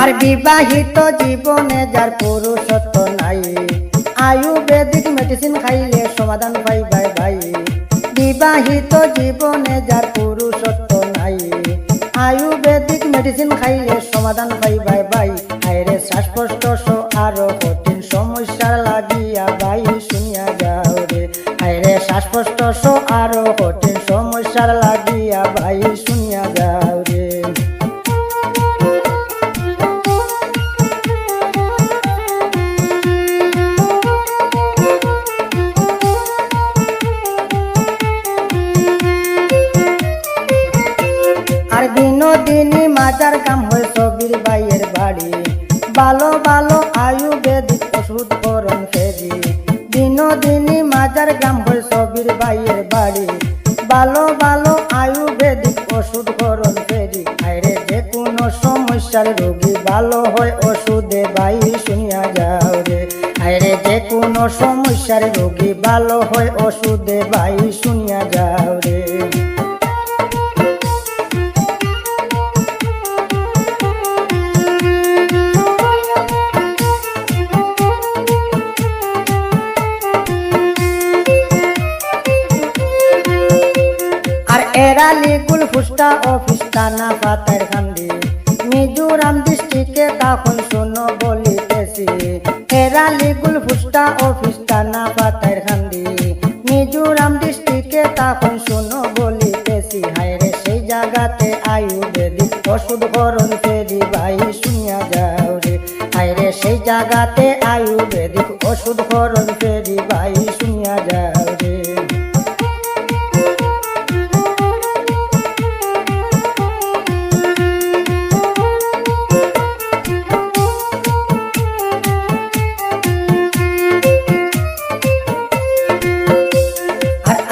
আর বিবাহিত জীবনে যার পুরুষত্ব নাই, আয়ুর্বেদিক মেডিসিন খাইলে সমাধান পাই ভাই ভাই। বিবাহিত জীবনে যার পুরুষত্ব নাই, আয়ুর্বেদিক মেডিসিন খাইলে সমাধান পাই ভাই ভাই। আইরে শ্বাসকষ্ট আরো কঠিন সমস্যার লাগিয়া ভাই শুনিয়া যাও রে। আইরে শ্বাসকষ্ট আরো কঠিন সমস্যার লাগিয়া ভাই শুনিয়া যাও রে। আর বিনোদিনী মাজার কাম হয় সবির বাইয়ের বাড়ি, ভালো ভালো আয়ুর্বেদিক ওষুধ করন ফেরি। বিনোদিনী মাজার গ্রাম হয় সবির বাইয়ের বাড়ি, ভালো ভালো আয়ুর্বেদিক ওষুধ করন ফেরি। আইরে যে কোনো সমস্যার রোগী ভালো হয় ওষুধে ভাই শুনিয়া যাও রে। আইরে যে কোনো সমস্যার রোগী ভালো হয় ওষুধে ভাই শুনিয়া যাও রে। এরালি গুল ফুস্টা অফিস টানা পাতার খান্দি, মিজোরাম ডিস্ট্রিক্টে তখন শোনো বলিতেছি। এরালি গুল ফুস্টা অফিস টানা পাতার খান্দি, মিজোরাম ডিস্ট্রিক্টে তখন শোনো বলিতেছি। হায়রে সেই জায়গাতে আয়ুর্বেদিক ওষুধ করন ফেরি ভাই শুনিয়া যাও রে। হায়রে সেই জায়গাতে আয়ুর্বেদিক ওষুধ করন ফেরি ভাই শুনিয়া যাও রে।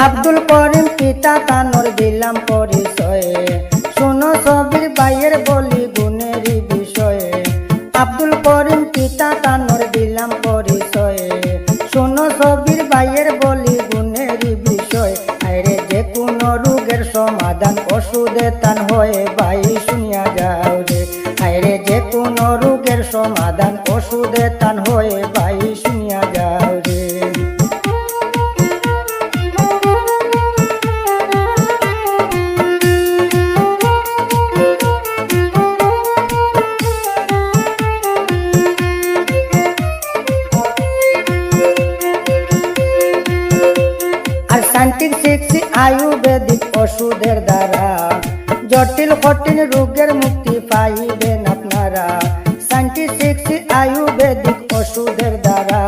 আব্দুল করিম পিতা তানোর দিলাম পরিচয়ে, শোনো সবির বাইয়ের বলি গুণেরই বিষয়ে। আব্দুল করিম পিতা তানোর দিলাম পরিচয়ে, শোনো সবির বাইয়ের বলি গুণেরই বিষয়। আইরে যে কোনো রোগের সমাধান ওষুধে তান হয়ে ভাই শুনিয়া যাও রে। আইরে যে কোনো রোগের সমাধান ওষুধে তান হয়ে ভাই শুনিয়া যাও রে। আয়ুর্বেদিক ওষুধের দ্বারা জটিল কঠিন রোগের মুক্তি পাইবেন আপনারা। সায়েন্টিফিক আয়ুর্বেদিক ওষুধের দ্বারা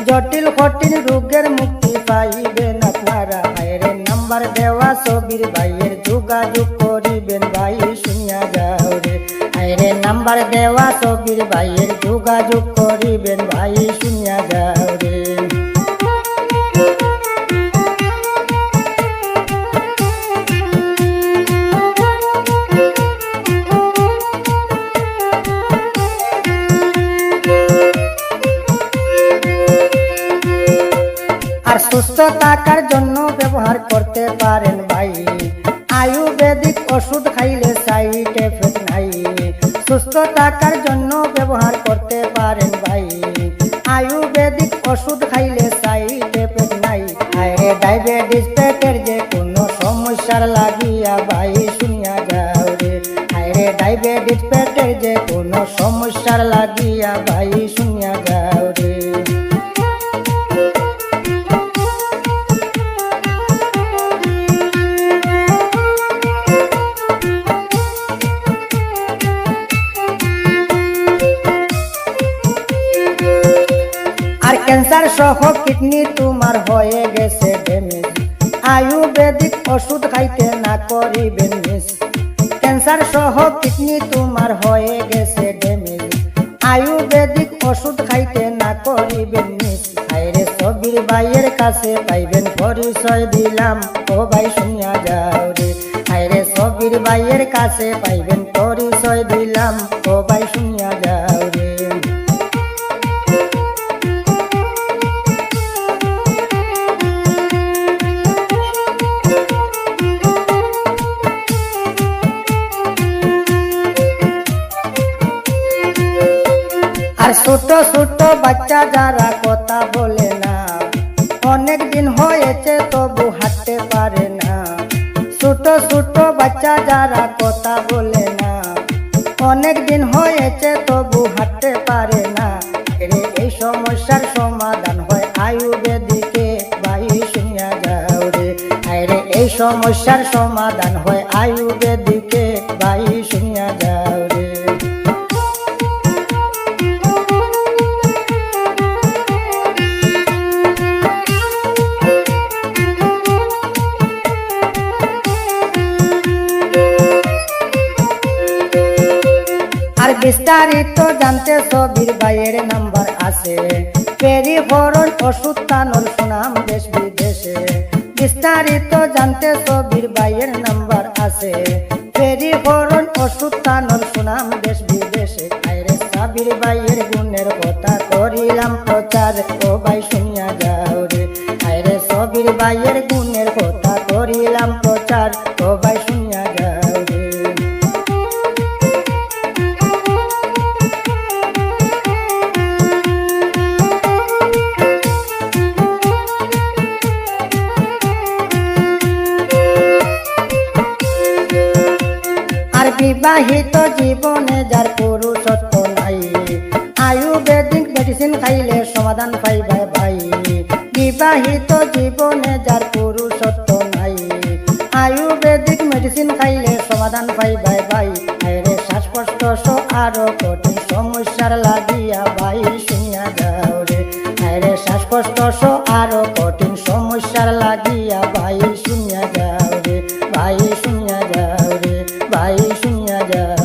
জটিল কঠিন রোগের মুক্তি পাইবেন আপনারা। আইরে নাম্বার দেওয়া সবির ভাইয়ের যোগাযোগ করিবেন ভাই শুনিয়া যাও রে। আইরে নাম্বার দেওয়া সবির ভাইয়ের যোগাযোগ করিবেন ভাই শুনিয়া যাও রে। আর সুস্থ থাকার জন্য ব্যবহার করতে পারেন ভাই আয়ুর্বেদিক ওষুধ খাইলে সাইড এফেক্ট নাই। সুস্থ থাকার জন্য ব্যবহার করতে পারেন ভাই আয়ুর্বেদিক ওষুধ খাইলে সাইড এফেক্ট নাই। আরে ডায়াবেটিস পেটের যে কোনো সমস্যার লাগিয়া ভাই শুনিয়া যাও রে। আরে ডায়াবেটিস পেটের যে কোনো সমস্যার লাগিয়া ভাই শুনিয়া যাও রে। আর ক্যান্সার সহ কিডনি তোমার হয়ে গেছে ড্যামেজ, আয়ুর্বেদিক ওষুধ খাইতে না করিবেন মিস। ক্যান্সার সহ কিডনি তোমার হয়ে গেছে ড্যামেজ, আয়ুর্বেদিক ওষুধ খাইতে না করিবেন মিস। আইরে সবির ভাইয়ের কাছে পাইবেন পরিচয় দিলাম ও ভাই শুনিয়া যাও রে। আইরে সবির ভাইয়ের কাছে পাইবেন পরিচয় দিলাম ও ভাই শুনিয়া যাও রে। ছোট ছোট বাচ্চা যারা কথা বলে না, অনেক দিন হয়েছে তবু হাঁটতে পারে না। ছোট ছোট বাচ্চা যারা কথা বলে না, অনেক দিন হয়েছে তবু হাঁটতে পারে না। এই সমস্যার সমাধান হয় আয়ুর্বেদিকে, ভাই শুনিয়া যাও রে। আরে এই সমস্যার সমাধান হয় আয়ুর্বেদিকে, ভাই শুনিয়া যাও রে। আর বিস্তারিত জানতে সবির ভাইয়ের নাম্বার আছে, পেরিফরন ওষুধ তানোর সুনাম দেশ বিদেশে। বিস্তারিত জানতে সবির ভাইয়ের নাম্বার আছে, পেরিফরন ওষুধ তানোর সুনাম দেশ বিদেশে। আইরে সাবির ভাইয়ের গুণের কথা করিলাম প্রচার, ও ভাই শুনিয়া যাও রে। আইরে সবির ভাইয়ের গুণের কথা করিলাম প্রচার, ও ভাই শুনিয়া যাও রে। আর বিবাহিত জীবনে যার পুরুষত্ব নাই, আয়ুর্বেদিক মেডিসিন খাইলে সমাধান পাইবে ভাই। বিবাহিত জীবনে যার পুরুষত্ব নাই, আয়ুর্বেদিক মেডিসিন খাইলে সমাধান পাইবে ভাই। আরে শ্বাসকষ্ট আরো কঠিন সমস্যার লাগিয়া, ভাই শুনিয়া যাও রে। আরে শ্বাসকষ্ট আরো কঠিন সমস্যার লাগিয়া, ভাই শুনিয়া যাও রে। ভাই শুনিয়া যাও রে, ভাই শুনিয়া যাও।